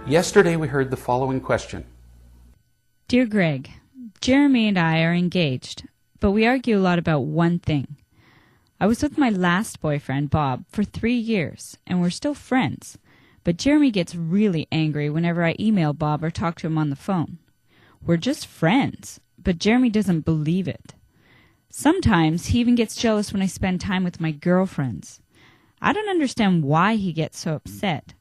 Yesterday we heard the following question. Dear Greg, Jeremy and I are engaged, but we argue a lot about one thing. I was with my last boyfriend, Bob, for 3 years, and we're still friends. But Jeremy gets really angry whenever I email Bob or talk to him on the phone. We're just friends, but Jeremy doesn't believe it. Sometimes he even gets jealous when I spend time with my girlfriends. I don't understand why he gets so upset.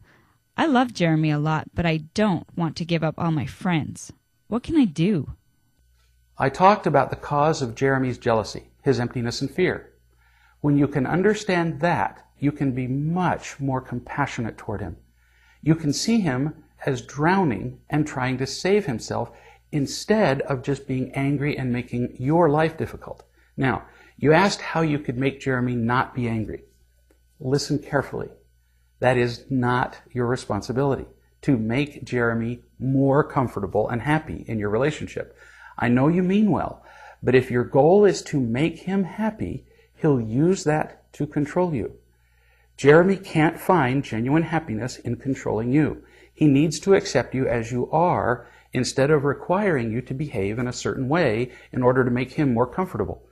I love Jeremy a lot, but I don't want to give up all my friends. What can I do? I talked about the cause of Jeremy's jealousy, his emptiness and fear. When you can understand that, you can be much more compassionate toward him. You can see him as drowning and trying to save himself instead of just being angry and making your life difficult. Now, you asked how you could make Jeremy not be angry. Listen carefully. That is not your responsibility, to make Jeremy more comfortable and happy in your relationship. I know you mean well, but if your goal is to make him happy, he'll use that to control you. Jeremy can't find genuine happiness in controlling you. He needs to accept you as you are instead of requiring you to behave in a certain way in order to make him more comfortable.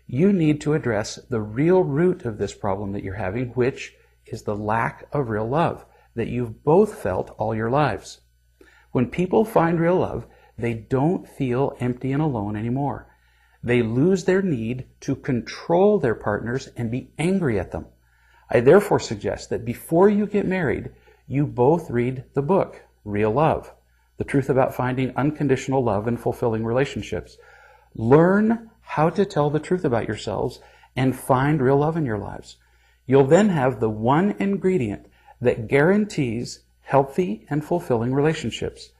You need to address the real root of this problem that you're having, which is the lack of real love that you've both felt all your lives. When people find real love, they don't feel empty and alone anymore. They lose their need to control their partners and be angry at them. I therefore suggest that before you get married, you both read the book, Real Love, The Truth About Finding Unconditional Love and Fulfilling Relationships. Learn how to tell the truth about yourselves and find real love in your lives. You'll then have the one ingredient that guarantees healthy and fulfilling relationships.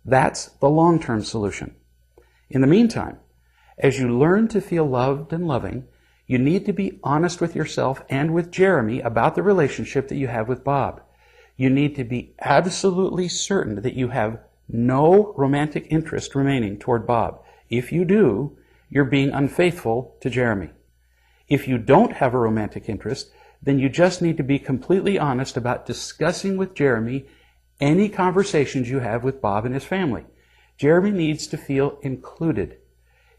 That's the long-term solution. In the meantime, as you learn to feel loved and loving, you need to be honest with yourself and with Jeremy about the relationship that you have with Bob. You need to be absolutely certain that you have no romantic interest remaining toward Bob. If you do, you're being unfaithful to Jeremy. If you don't have a romantic interest, then you just need to be completely honest about discussing with Jeremy any conversations you have with Bob and his family. Jeremy needs to feel included.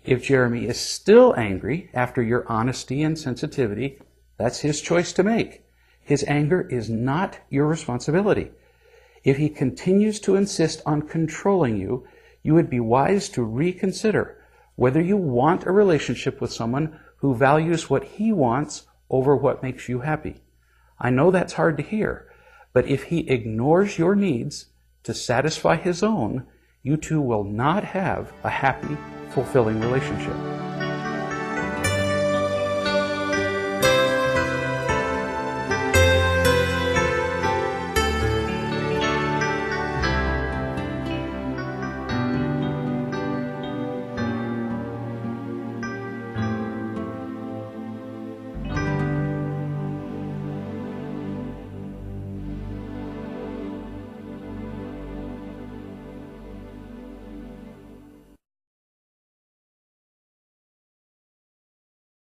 If Jeremy is still angry after your honesty and sensitivity, that's his choice to make. His anger is not your responsibility. If he continues to insist on controlling you, you would be wise to reconsider whether you want a relationship with someone who values what he wants over what makes you happy. I know that's hard to hear, but if he ignores your needs to satisfy his own, you two will not have a happy, fulfilling relationship.